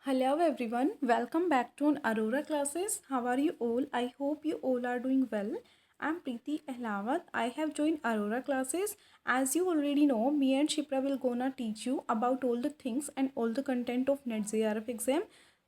Hello everyone, welcome back to Aurora classes. How are you all? I hope you all are doing well. I'm Preeti Ahlawat. I have joined Aurora classes. As you already know, me and Shipra will gonna teach you about all the things and all the content of NET JRF exam.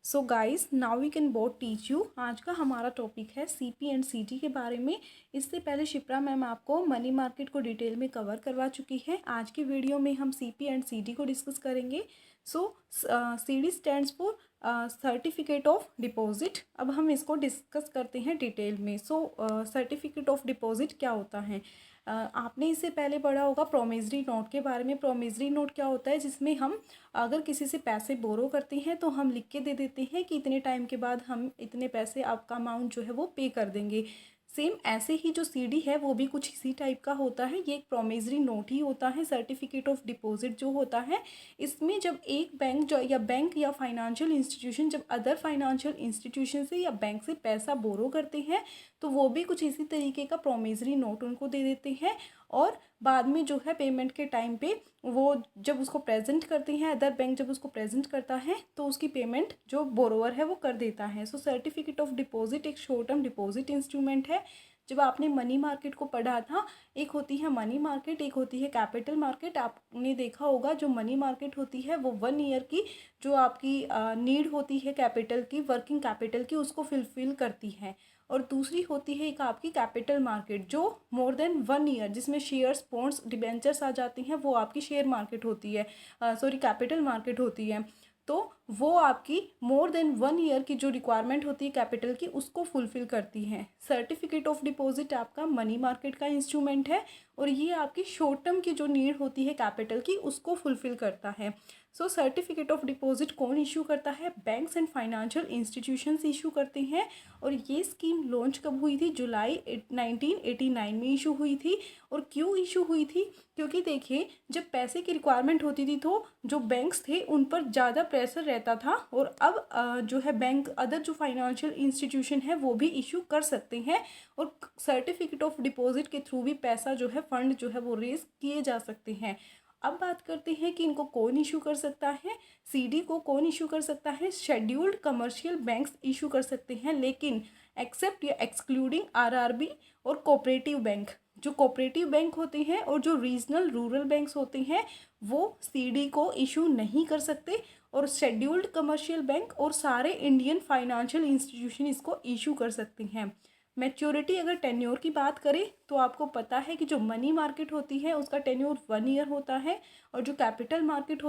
So guys now we can both teach you. आज का हमारा topic है CP and सीटी के बारे में। इससे पहले शिप्रा मैम आपको मनी मार्केट को डिटेल में कवर करवा चुकी है। आज की वीडियो में हम सीपी एंड सीटी को डिस्कस करेंगे। So CD stands for certificate of deposit. अब हम इसको डिस्कस करते हैं डिटेल में। सो सर्टिफिकेट ऑफ डिपॉजिट क्या होता है? आपने इससे पहले पढ़ा होगा प्रोमिसरी नोट के बारे में। प्रोमिसरी नोट क्या होता है? जिसमें हम अगर किसी से पैसे बोरो करते हैं तो हम लिख के दे देते हैं कि इतने टाइम के बाद हम इतने पैसे आपका अमाउंट जो है वो पे कर देंगे। सेम ऐसे ही जो सीडी है वो भी कुछ इसी टाइप का होता है। ये एक प्रोमिसरी नोट ही होता है। सर्टिफिकेट ऑफ डिपॉजिट जो होता है, इसमें जब एक बैंक या फाइनेंशियल इंस्टीट्यूशन जब अदर फाइनेंशियल इंस्टीट्यूशन से या बैंक से पैसा बोरो करते हैं तो वो भी कुछ इसी तरीके का प्रोमिसरी नोट उनको दे देते हैं। और बाद में जो है पेमेंट के टाइम पे वो जब उसको प्रेजेंट करते हैं, अदर बैंक जब उसको प्रेजेंट करता है तो उसकी पेमेंट जो बोरोवर है वो कर देता है। सो सर्टिफिकेट ऑफ डिपॉजिट एक शॉर्ट टर्म डिपॉजिट इंस्ट्रूमेंट है। जब आपने मनी मार्केट को पढ़ा था, एक होती है मनी मार्केट, एक होती है कैपिटल मार्केट। आपने देखा होगा जो मनी मार्केट होती है वो 1 ईयर की जो आपकी नीड होती है कैपिटल की, वर्किंग कैपिटल की, उसको फुलफिल करती है। और दूसरी होती है एक आपकी कैपिटल मार्केट जो मोर देन 1 ईयर, जिसमें शेयर्स, बॉन्ड्स, डिबेंचर्स आ जाती हैं, वो आपकी शेयर मार्केट होती है, कैपिटल मार्केट होती है। तो वो आपकी मोर देन 1 ईयर की जो रिक्वायरमेंट होती है कैपिटल की उसको फुलफिल करती है। सर्टिफिकेट ऑफ डिपॉजिट आपका मनी मार्केट का इंस्ट्रूमेंट है और ये आपकी शॉर्ट टर्म की जो नीड होती है कैपिटल की उसको फुलफिल करता है। सो सर्टिफिकेट ऑफ डिपॉजिट कौन इशू करता है? Banks and financial institutions issue करते हैं। और ये स्कीम लॉन्च कब हुई थी? जुलाई 1989 में इशू हुई थी। और क्यों इशू हुई थी? क्योंकि देखिए, जब पैसे की रिक्वायरमेंट होती थी तो जो बैंक्स थे उन पर ज़्यादा प्रेशर रहता था। और अब जो है बैंक, अदर जो फाइनेंशियल इंस्टीट्यूशन है वो भी इशू कर सकते हैं और सर्टिफिकेट ऑफ डिपॉजिट के थ्रू भी पैसा जो है, फंड जो है वो रेज किए जा सकते हैं। अब बात करते हैं कि इनको कौन इशू कर सकता है। सीडी को कौन इशू कर सकता है? शेड्यूल्ड कमर्शियल बैंक्स इशू कर सकते हैं, लेकिन एक्सेप्ट या एक्सक्लूडिंग आरआरबी और कोऑपरेटिव बैंक। जो कोऑपरेटिव बैंक होते हैं और जो रीजनल रूरल बैंक्स होते हैं वो सीडी को इशू नहीं कर सकते। और शेड्यूल्ड कमर्शियल बैंक और सारे इंडियन फाइनेंशियल इंस्टीट्यूशन इसको इशू कर सकते हैं। मैच्योरिटी अगर टेन्योर की बात करें तो आपको पता है कि जो मनी मार्केट होती है उसका टेन्योर 1 ईयर होता है और जो कैपिटल मार्केट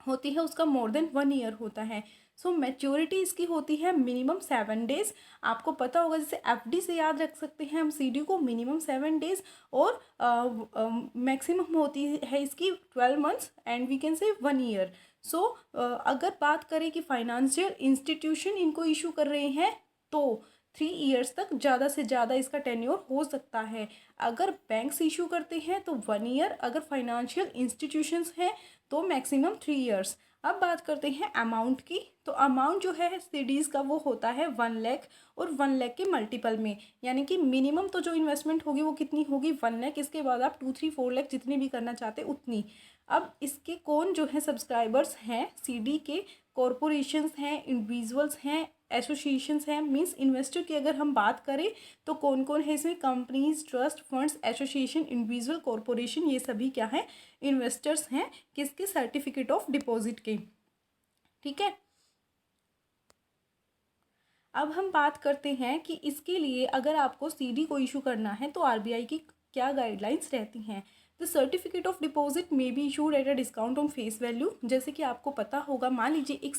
होती है उसका मोर देन 1 ईयर होता है। सो मैच्योरिटी इसकी होती है मिनिमम 7 डेज। आपको पता होगा, जैसे एफडी से याद रख सकते हैं हम सीडी को, मिनिमम 7 डेज और मैक्सिमम होती है इसकी 12 months and we can say 1 year. सो अगर बात करें कि फाइनेंशियल इंस्टीट्यूशन इनको इशू कर रहे हैं तो 3 ईयर्स तक ज़्यादा से ज़्यादा इसका टेन्योर हो सकता है। अगर बैंक्स इशू करते हैं तो 1 ईयर, अगर फाइनेंशियल इंस्टीट्यूशंस हैं तो मैक्सिमम 3 ईयर्स। अब बात करते हैं अमाउंट की। तो अमाउंट जो है सीडीज़ का वो होता है 1 लाख और 1 लाख के मल्टीपल में, यानी कि मिनिमम तो जो इन्वेस्टमेंट होगी वो कितनी होगी? 1 लाख। इसके बाद आप 2, 3, 4 लाख जितनी भी करना चाहते उतनी। अब इसके कौन जो है सब्सक्राइबर्स हैं सीडी के? कॉरपोरेशंस हैं, इंडिविजुअल्स हैं, एसोसिएशंस हैं। मींस इन्वेस्टर की अगर हम बात करें तो कौन कौन है इसमें? Companies, trust funds, association, individual, corporation, ये सभी क्या है? इन्वेस्टर्स हैं। किसके? सर्टिफिकेट ऑफ डिपॉजिट के। ठीक है। अब हम बात करते हैं कि इसके लिए अगर आपको सीडी को इशू करना है तो आरबीआई की क्या गाइडलाइंस रहती हैं। The certificate of deposit may be issued at a discount on face value. जैसे कि आपको पता होगा, मान लीजिए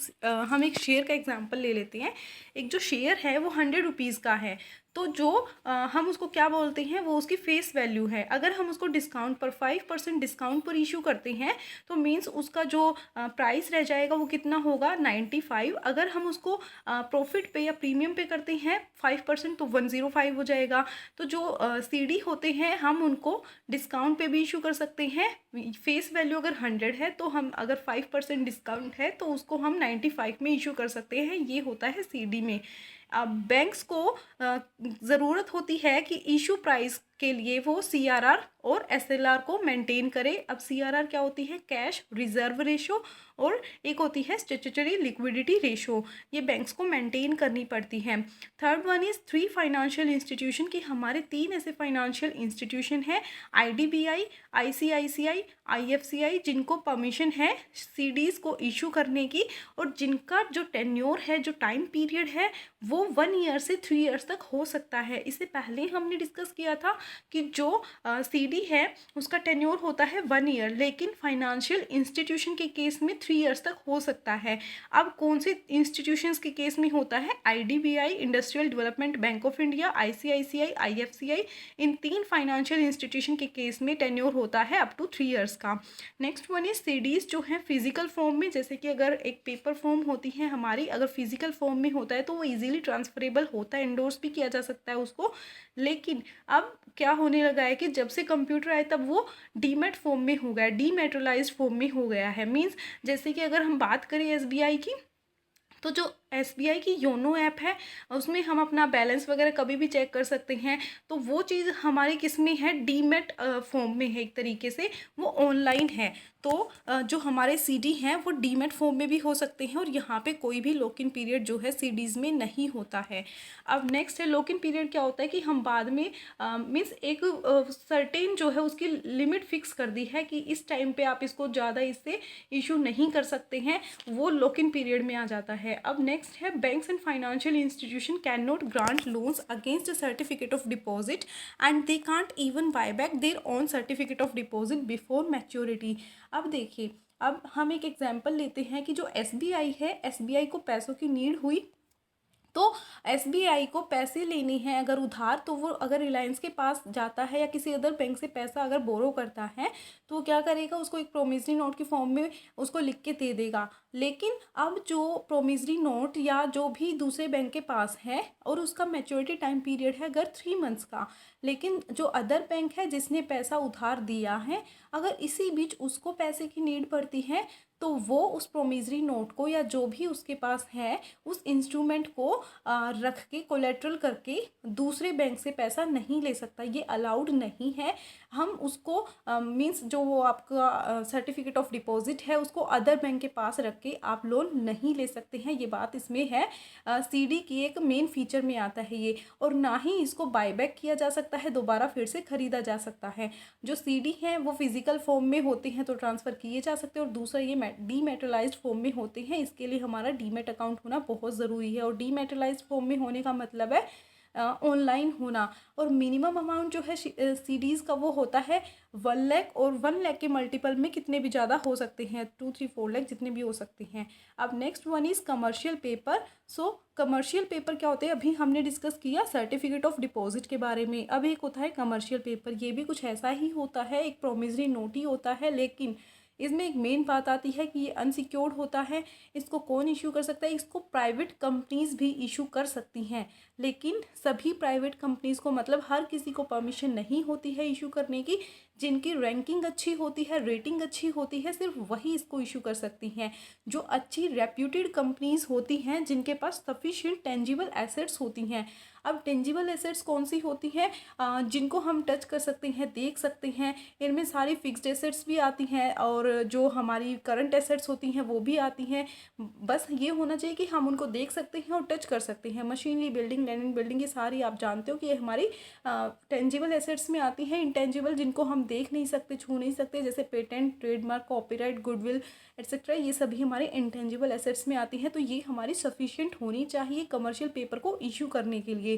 हम एक शेयर का एग्जांपल ले लेते हैं। एक जो शेयर है वो 100 रुपीज़ का है, तो जो हम उसको क्या बोलते हैं, वो उसकी फेस वैल्यू है। अगर हम उसको डिस्काउंट पर 5% डिस्काउंट पर इशू करते हैं तो मीन्स उसका जो प्राइस रह जाएगा वो कितना होगा? 95। अगर हम उसको प्रॉफिट पे या प्रीमियम पे करते हैं 5% तो 105 हो जाएगा। तो जो सीडी होते हैं हम उनको डिस्काउंट पे भी इशू कर सकते हैं। फेस वैल्यू अगर 100 है तो हम अगर 5% डिस्काउंट है तो उसको हम 95 में इशू कर सकते हैं। ये होता है सीडी में। बैंक्स को ज़रूरत होती है कि इशू प्राइस के लिए वो CRR और SLR को मेंटेन करे। अब CRR क्या होती है, कैश रिजर्व रेशो, और एक होती है स्टैट्यूटरी लिक्विडिटी रेशो, ये बैंक्स को मेंटेन करनी पड़ती है। Third one is 3 financial institution, कि हमारे 3 ऐसे फाइनेंशियल इंस्टीट्यूशन हैं, IDBI, ICICI, IFCI, जिनको परमिशन है CDs को इशू करने की, और जिनका जो टेन्योर है, जो टाइम पीरियड है, वो 1 ईयर से 3 ईयर्स तक हो सकता है। इससे पहले हमने डिस्कस किया था कि जो CD है उसका टेन्योर होता है 1 ईयर, लेकिन फाइनेंशियल इंस्टीट्यूशन के केस में 3 ईयर्स तक हो सकता है। अब कौन से इंस्टीट्यूशंस के केस में होता है, IDBI, industrial development bank of India, ICICI, IFCI, in 3 financial institution के केस में टेन्योर होता है अप टू 3 ईयर्स का। नेक्स्ट वन इज CDs जो है फिजिकल फॉर्म में, जैसे कि अगर एक पेपर फॉर्म होती है हमारी, अगर फिजिकल फॉर्म में होता है तो वो इजीली ट्रांसफरेबल होता है, इंडोर्स भी किया जा सकता है उसको। लेकिन अब क्या होने लगा है कि जब से कंप्यूटर आए तब वो डीमेट फॉर्म में हो गया, डीमेटेरियलाइज्ड फॉर्म में हो गया है। मीन्स जैसे कि अगर हम बात करें SBI की, तो जो SBI की योनो ऐप है उसमें हम अपना बैलेंस वगैरह कभी भी चेक कर सकते हैं, तो वो चीज़ हमारी किस में है, डीमेट फॉर्म में है, एक तरीके से वो ऑनलाइन है। तो जो हमारे CD हैं वो डीमेट फॉर्म में भी हो सकते हैं, और यहाँ पे कोई भी लॉक इन पीरियड जो है CDs में नहीं होता है। अब नेक्स्ट है लॉक इन पीरियड, क्या होता है कि हम बाद में मीन्स एक सर्टेन जो है उसकी लिमिट फिक्स कर दी है कि इस टाइम पे आप इसको ज़्यादा इससे इशू नहीं कर सकते हैं, वो लॉक इन पीरियड में आ जाता है। अब नेक्स्ट है banks and financial institution can not grant loans against a certificate of deposit and they can't even buy back their own certificate of deposit before maturity. अब देखिए, अब हम एक एग्जांपल लेते हैं कि जो SBI है, SBI को पैसों की नीड हुई, तो SBI को पैसे लेने हैं अगर उधार, तो वो अगर रिलायंस के पास जाता है या किसी अदर बैंक से पैसा अगर बोरो करता है, तो क्या करेगा, उसको एक प्रोमिसरी नोट के फॉर्म में उसको लिख के दे देगा। लेकिन अब जो प्रोमिसरी नोट या जो भी दूसरे बैंक के पास है और उसका मैच्योरिटी टाइम पीरियड है अगर 3 मंथ्स का, लेकिन जो अदर बैंक है जिसने पैसा उधार दिया है, अगर इसी बीच उसको पैसे की नीड पड़ती है, तो वो उस प्रोमिसरी नोट को या जो भी उसके पास है उस इंस्ट्रूमेंट को रख के कोलेट्रल करके दूसरे बैंक से पैसा नहीं ले सकता, ये अलाउड नहीं है। हम उसको मींस जो वो आपका सर्टिफिकेट ऑफ डिपॉजिट है उसको अदर बैंक के पास रख के आप लोन नहीं ले सकते हैं, ये बात इसमें है। CD की एक मेन फीचर में आता है ये, और ना ही इसको बायबैक किया जा सकता है, दोबारा फिर से ख़रीदा जा सकता है। जो CD हैं वो फिजिकल फॉर्म में होते हैं तो ट्रांसफ़र किए जा सकते हैं, और दूसरा ये डीमेटेरियलाइज्ड फॉर्म में होते हैं, इसके लिए हमारा डीमेट अकाउंट होना बहुत ज़रूरी है। और डीमेटेरियलाइज्ड फॉर्म में होने का मतलब है ऑनलाइन होना। और मिनिमम अमाउंट जो है CDs का वो होता है 1 लाख, और 1 लाख के मल्टीपल में कितने भी ज़्यादा हो सकते हैं, 2, 3, 4 लाख जितने भी हो सकते हैं। अब next one is commercial paper. So commercial paper क्या होते हैं, अभी हमने डिस्कस किया सर्टिफिकेट ऑफ डिपॉजिट के बारे में। अब एक होता है कमर्शियल पेपर, ये भी कुछ ऐसा ही होता है, एक प्रोमिसरी नोट ही होता है, लेकिन इसमें एक मेन बात आती है कि ये अनसिक्योर्ड होता है। इसको कौन इशू कर सकता है, इसको प्राइवेट कंपनीज भी इशू कर सकती हैं, लेकिन सभी प्राइवेट कंपनीज को, मतलब हर किसी को परमिशन नहीं होती है इशू करने की। जिनकी रैंकिंग अच्छी होती है, रेटिंग अच्छी होती है, सिर्फ वही इसको इशू कर सकती हैं। जो अच्छी रेप्यूटेड कंपनीज होती हैं, जिनके पास सफिशिएंट टेंजिबल एसेट्स होती हैं। अब टेंजिबल एसेट्स कौन सी होती हैं, जिनको हम टच कर सकते हैं, देख सकते हैं। इनमें सारी फिक्स्ड एसेट्स भी आती हैं और जो हमारी करंट एसेट्स होती हैं वो भी आती हैं। बस ये होना चाहिए कि हम उनको देख सकते हैं और टच कर सकते हैं। Machinery, building, land and building, ये सारी आप जानते हो कि ये हमारी टेंजिबल एसेट्स में आती हैं। इंटेंजिबल जिनको हम देख नहीं सकते, छू नहीं सकते, जैसे patent, trademark, copyright, goodwill etcetera, ये सभी हमारे इंटेंजिबल एसेट्स में आती हैं। तो ये हमारी सफिशिएंट होनी चाहिए कमर्शियल पेपर को इशू करने के लिए।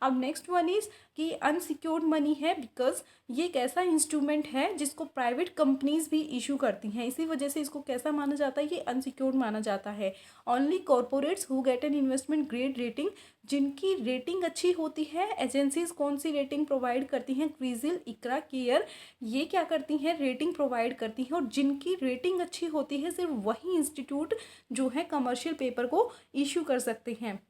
अब नेक्स्ट वन इज़ कि अनसिक्योर्ड मनी है, बिकॉज ये एक ऐसा इंस्ट्रूमेंट है जिसको प्राइवेट कंपनीज भी इशू करती हैं, इसी वजह से इसको कैसा माना जाता है, ये अनसिक्योर्ड माना जाता है। Only corporates who get an investment grade rating, जिनकी रेटिंग अच्छी होती है। एजेंसीज कौन सी रेटिंग प्रोवाइड करती हैं, क्रिसिल, इक्रा, केयर, ये क्या करती हैं, रेटिंग प्रोवाइड करती हैं। और जिनकी रेटिंग अच्छी होती है सिर्फ वही इंस्टीट्यूट जो है कमर्शियल पेपर को इशू कर सकते हैं।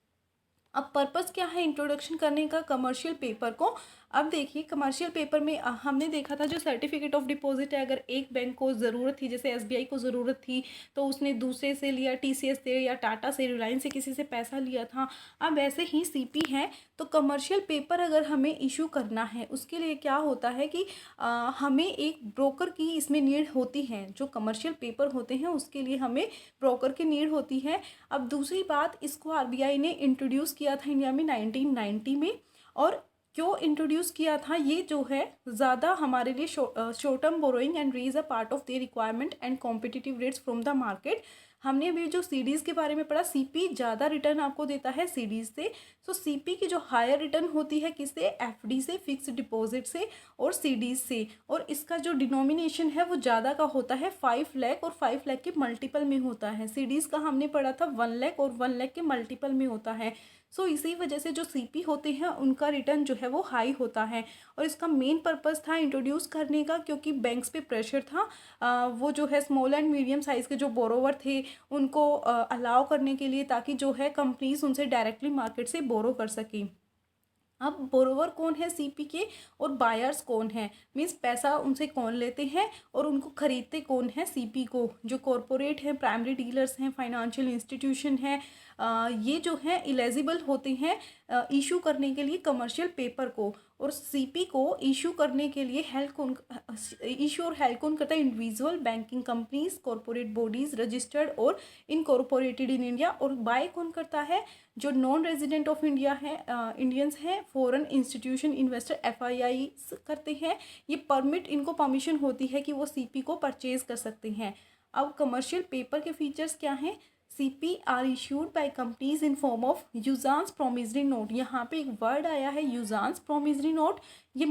अब पर्पस क्या है इंट्रोडक्शन करने का कमर्शियल पेपर को, अब देखिए कमर्शियल पेपर में हमने देखा था जो सर्टिफिकेट ऑफ डिपॉजिट है, अगर एक बैंक को ज़रूरत थी, जैसे एसबीआई को ज़रूरत थी तो उसने दूसरे से लिया, टीसीएस से या टाटा से, रिलायंस से, किसी से पैसा लिया था। अब ऐसे ही सीपी है, तो कमर्शियल पेपर अगर हमें इशू करना है उसके लिए क्या होता है कि हमें एक ब्रोकर की इसमें नीड होती है। जो कमर्शियल पेपर होते हैं उसके लिए हमें ब्रोकर की नीड होती है। अब दूसरी बात, इसको आरबीआई ने इंट्रोड्यूस किया था इंडिया में 1990 में। और क्यों इंट्रोड्यूस किया था, ये जो है ज़्यादा हमारे लिए short term borrowing and raise a part of their requirement and competitive rates from the market. हमने अभी जो सीडीज़ के बारे में पढ़ा, सीपी ज़्यादा रिटर्न आपको देता है सीडीज़ से। सो सीपी की जो हायर रिटर्न होती है किससे, एफडी से, फिक्स डिपॉजिट से और सीडीज़ से। और इसका जो डिनोमिनेशन है वो ज़्यादा का होता है, 5 लाख और 5 लाख के मल्टीपल में होता है। सीडीज़ का हमने पढ़ा था 1 लाख और 1 लाख के मल्टीपल में होता है। सो इसी वजह से जो सीपी होते हैं उनका रिटर्न जो है वो हाई होता है। और इसका मेन पर्पस था इंट्रोड्यूस करने का, क्योंकि बैंक्स पे प्रेशर था। वो जो है स्मॉल एंड मीडियम साइज़ के जो बोरोवर थे उनको अलाउ करने के लिए, ताकि जो है कंपनीज उनसे डायरेक्टली मार्केट से बोरो कर सकें। अब बोरोवर कौन है सीपी के और बायर्स कौन है, मीन्स पैसा उनसे कौन लेते हैं और उनको खरीदते कौन है सीपी को। जो कॉरपोरेट हैं, प्राइमरी डीलर्स हैं, फाइनेंशियल इंस्टीट्यूशन हैं, ये जो हैं एलिजिबल होते हैं इशू करने के लिए कमर्शियल पेपर को। और सीपी को इशू करने के लिए हेल्प कौन, इशू और हेल्प कौन करता है, individual, banking companies, corporate bodies registered और इनकॉर्पोरेटेड इन इंडिया। और बाय कौन करता है, जो नॉन रेजिडेंट ऑफ इंडिया है, इंडियंस हैं, फॉरेन इंस्टीट्यूशन इन्वेस्टर एफआईआई करते हैं। ये परमिट, इनको परमिशन होती है कि वो सीपी को परचेज कर सकते हैं। अब कमर्शियल पेपर के फीचर्स क्या हैं, CP are issued by companies in form of usance promissory note. यहाँ पे एक वर्ड आया है यूजान्स प्रोमिसरी नोट। ये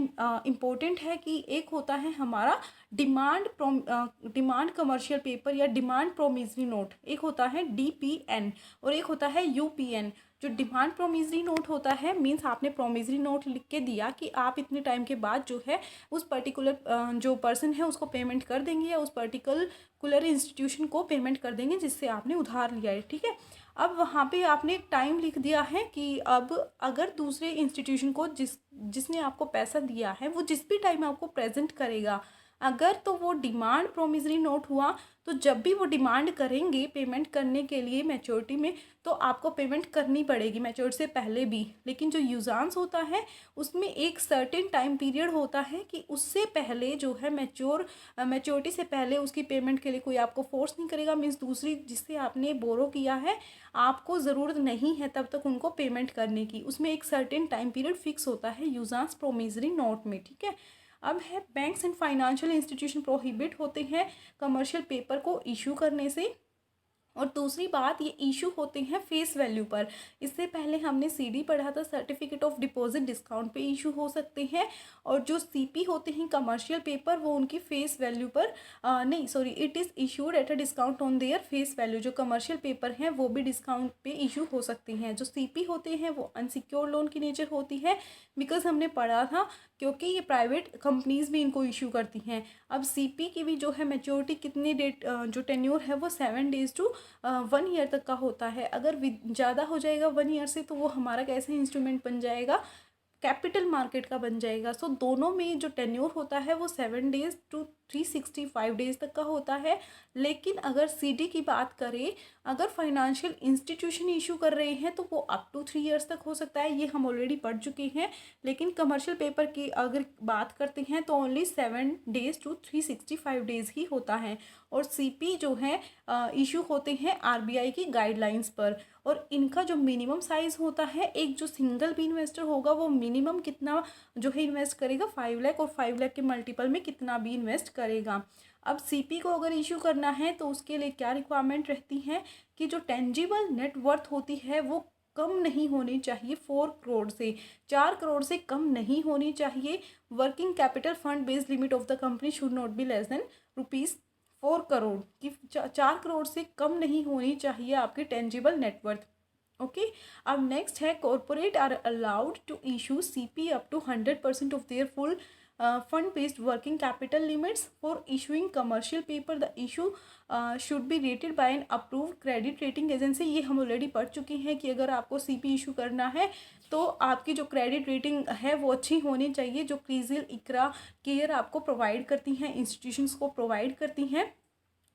इम्पोर्टेंट है कि एक होता है हमारा डिमांड कमर्शियल पेपर या डिमांड प्रोमिसरी नोट, एक होता है डीपीएन और एक होता है यूपीएन। जो डिमांड प्रोमिसरी नोट होता है, मीन्स आपने प्रोमिसरी नोट लिख के दिया कि आप इतने टाइम के बाद जो है उस पर्टिकुलर जो पर्सन है उसको पेमेंट कर देंगे या उस पर्टिकुलर इंस्टीट्यूशन को पेमेंट कर देंगे जिससे आपने उधार लिया है, ठीक है। अब वहाँ पे आपने एक टाइम लिख दिया है कि अब अगर दूसरे इंस्टीट्यूशन को जिसने आपको पैसा दिया है वो जिस भी टाइम आपको प्रेजेंट करेगा, अगर तो वो डिमांड प्रोमिसरी नोट हुआ, तो जब भी वो डिमांड करेंगे पेमेंट करने के लिए मैच्योरिटी में, तो आपको पेमेंट करनी पड़ेगी मैच्योरिटी से पहले भी। लेकिन जो यूजान्स होता है उसमें एक सर्टेन टाइम पीरियड होता है कि उससे पहले जो है मैच्योरिटी से पहले उसकी पेमेंट के लिए कोई आपको फोर्स नहीं करेगा। मीन्स दूसरी जिससे आपने बोरो किया है आपको ज़रूरत नहीं है तब तक उनको पेमेंट करने की, उसमें एक सर्टेन टाइम पीरियड फिक्स होता है यूजान्स प्रोमिसरी नोट में, ठीक है। अब है banks and financial institution prohibit होते हैं कमर्शियल पेपर को इशू करने से। और दूसरी बात, ये इशू होते हैं फेस वैल्यू पर। इससे पहले हमने सीडी पढ़ा था, सर्टिफिकेट ऑफ डिपॉजिट डिस्काउंट पे इशू हो सकते हैं। और जो सीपी होते हैं कमर्शियल पेपर, वो उनकी फेस वैल्यू पर नहीं sorry, it is issued at a discount on their face value. जो कमर्शियल पेपर हैं वो भी डिस्काउंट पे इशू हो सकते हैं। जो सीपी होते हैं वो अनसिक्योर्ड लोन की नेचर होती है, बिकॉज हमने पढ़ा था क्योंकि ये प्राइवेट कंपनीज भी इनको इशू करती हैं। अब सीपी की भी जो है मैच्योरिटी कितनी डेट, जो टेन्योर है वो 7 डेज टू 1 ईयर तक का होता है। अगर ज़्यादा हो जाएगा 1 ईयर से तो वो हमारा कैसा इंस्ट्रूमेंट बन जाएगा, कैपिटल मार्केट का बन जाएगा। सो दोनों में जो टेन्योर होता है वो 7 डेज टू 365 डेज तक का होता है। लेकिन अगर सीडी की बात करें, अगर फाइनेंशियल इंस्टीट्यूशन इशू कर रहे हैं तो वो अप टू 3 ईयर्स तक हो सकता है, ये हम ऑलरेडी पढ़ चुके हैं। लेकिन कमर्शियल पेपर की अगर बात करते हैं तो ओनली 7 डेज टू 365 डेज ही होता है। और सीपी जो है इशू होते हैं आरबीआई की गाइडलाइंस पर। और इनका जो मिनिमम साइज़ होता है, एक जो सिंगल भी इन्वेस्टर होगा वो मिनिमम कितना जो है इन्वेस्ट करेगा, 5 लाख, और 5 लाख के मल्टीपल में कितना भी इन्वेस्ट करेगा। अब सीपी को अगर इशू करना है तो उसके लिए क्या रिक्वायरमेंट रहती है कि जो टेंजिबल नेटवर्थ होती है वो कम नहीं होनी चाहिए 4 करोड़ से, 4 करोड़ से कम नहीं होनी चाहिए। Working capital fund based limit of the company should not be less than ₹4 crore की, 4 करोड़ से कम नहीं होनी चाहिए आपकी टेंजिबल नेटवर्थ। ओके। अब नेक्स्ट है, corporate are allowed to issue CP up to 100% of their full fund based working capital limits for issuing commercial paper. The issue should be rated by an approved credit rating agency. ये हम already पढ़ चुके हैं कि अगर आपको CP issue करना है तो आपकी जो क्रेडिट रेटिंग है वो अच्छी होनी चाहिए, जो क्रिसिल, इकरा, केयर आपको प्रोवाइड करती हैं, इंस्टीट्यूशंस को प्रोवाइड करती हैं।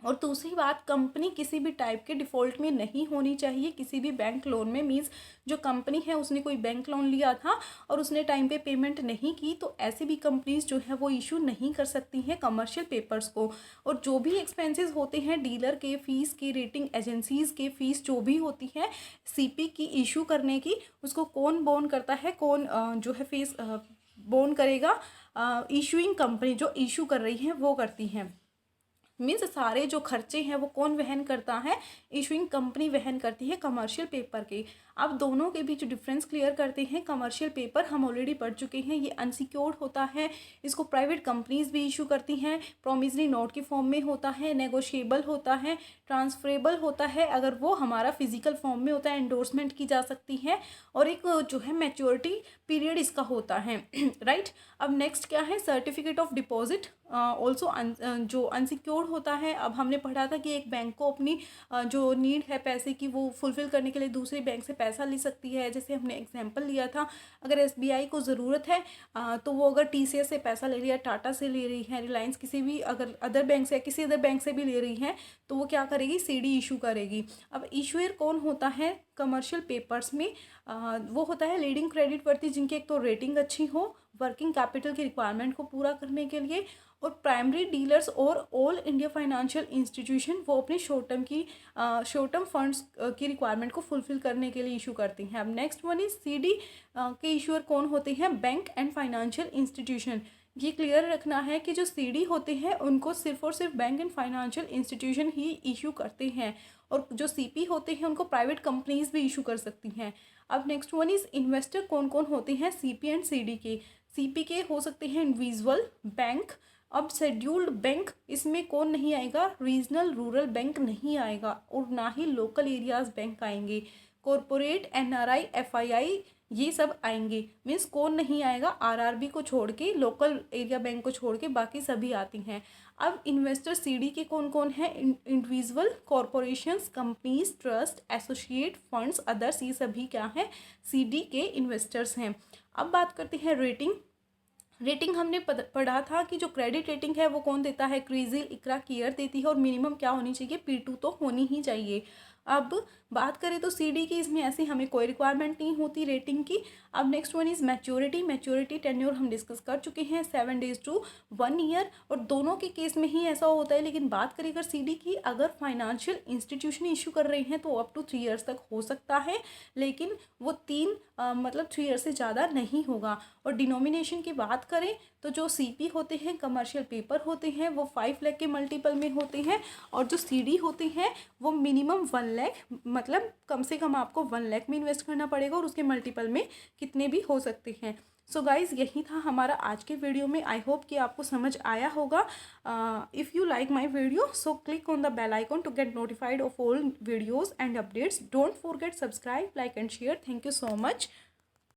और दूसरी बात, कंपनी किसी भी टाइप के डिफ़ॉल्ट में नहीं होनी चाहिए किसी भी बैंक लोन में। मीन्स जो कंपनी है उसने कोई बैंक लोन लिया था और उसने टाइम पे पेमेंट नहीं की, तो ऐसी भी कंपनीज जो है वो इशू नहीं कर सकती हैं कमर्शियल पेपर्स को। और जो भी एक्सपेंसेस होते हैं, डीलर के फ़ीस की, रेटिंग एजेंसीज़ के फ़ीस जो भी होती है CP की इशू करने की, उसको कौन बोन करता है, कौन जो है फीस बोन करेगा? इशूइंग कंपनी जो इशू कर रही है वो करती हैं। मीन्स सारे जो खर्चे हैं वो कौन वहन करता है? इशूइंग कंपनी वहन करती है कमर्शियल पेपर के। अब दोनों के बीच डिफरेंस क्लियर करते हैं। कमर्शियल पेपर हम ऑलरेडी पढ़ चुके हैं, ये अनसिक्योर्ड होता है, इसको प्राइवेट कंपनीज भी इशू करती हैं, प्रोमिसरी नोट के फॉर्म में होता है, नेगोशिएबल होता है, ट्रांसफरेबल होता है अगर वो हमारा फिजिकल फॉर्म में होता है, एंडोर्समेंट की जा सकती है, और एक जो है मैच्योरिटी पीरियड इसका होता है। राइट। अब नेक्स्ट क्या है? सर्टिफिकेट ऑफ डिपॉजिट ऑल्सो जो अनसिक्योर्ड होता है। अब हमने पढ़ा था कि एक बैंक को अपनी जो नीड है पैसे की वो फुलफ़िल करने के लिए दूसरे बैंक से पैसा ले सकती है। जैसे हमने एग्जांपल लिया था, अगर SBI को ज़रूरत है तो वो अगर TCS से पैसा ले रही है, टाटा से ले रही है, रिलायंस किसी भी अगर अदर बैंक से, किसी अदर बैंक से भी ले रही है, तो वो क्या करेगी? CD इशू करेगी। अब इशूअर कौन होता है कमर्शियल पेपर्स में? वो होता है लीडिंग क्रेडिट वर्ती, जिनकी एक तो रेटिंग अच्छी हो, वर्किंग कैपिटल की रिक्वायरमेंट को पूरा करने के लिए, और प्राइमरी डीलर्स और ऑल इंडिया फाइनेंशियल इंस्टीट्यूशन वो अपने शॉर्ट टर्म फंड्स की रिक्वायरमेंट को फुलफिल करने के लिए इशू करती हैं। अब नेक्स्ट वन इज CD के इशूअर कौन होते हैं? Bank and financial institution. ये क्लियर रखना है कि जो CD होते हैं उनको सिर्फ और सिर्फ bank and financial institution he issue करते हैं, और जो CP होते हैं उनको प्राइवेट कंपनीज भी इशू कर सकती हैं। अब नेक्स्ट वन इज इन्वेस्टर कौन कौन होते हैं CP एंड CD के? CP के हो सकते हैं इंडिविजुअल बैंक। अब शेड्यूल्ड बैंक, इसमें कौन नहीं आएगा? रीजनल रूरल बैंक नहीं आएगा, और ना ही लोकल एरियाज बैंक आएंगे। कॉरपोरेट, NRI, FII ये सब आएंगे। मीन्स कौन नहीं आएगा? RRB को छोड़ के, लोकल एरिया बैंक को छोड़ के बाकी सभी आती हैं। अब इन्वेस्टर CD के कौन कौन हैं? Individual, corporations, companies, trust, associate, funds, others, ये सभी क्या हैं? CD के इन्वेस्टर्स हैं। अब बात करते हैं रेटिंग। रेटिंग हमने पढ़ा था कि जो क्रेडिट रेटिंग है वो कौन देता है? क्रिसिल, इकरा, केयर देती है, और मिनिमम क्या होनी चाहिए? P2 तो होनी ही चाहिए। अब बात करें तो CD की, इसमें ऐसी हमें कोई रिक्वायरमेंट नहीं होती रेटिंग की। अब next one is maturity tenure हम डिस्कस कर चुके हैं, 7 days to 1 year, और दोनों के केस में ही ऐसा होता है। लेकिन बात करें अगर CD की, अगर फाइनेंशियल इंस्टीट्यूशन इशू कर रहे हैं तो अप टू 3 years तक हो सकता है, लेकिन वो 3 years से ज़्यादा नहीं होगा। और डिनोमिनेशन की बात करें तो जो CP होते हैं, कमर्शियल पेपर होते हैं, वो 5 लाख के मल्टीपल में होते हैं, और जो CD होते हैं वो मिनिमम 1 लाख, मतलब कम से कम आपको 1 लाख में इन्वेस्ट करना पड़ेगा, और उसके मल्टीपल में कितने भी हो सकते हैं। सो गाइज़, यही था हमारा आज के वीडियो में। आई होप कि आपको समझ आया होगा। If you like my video, so click on the bell icon to get notified of all videos and updates. Don't forget subscribe, like and share. Thank you so much.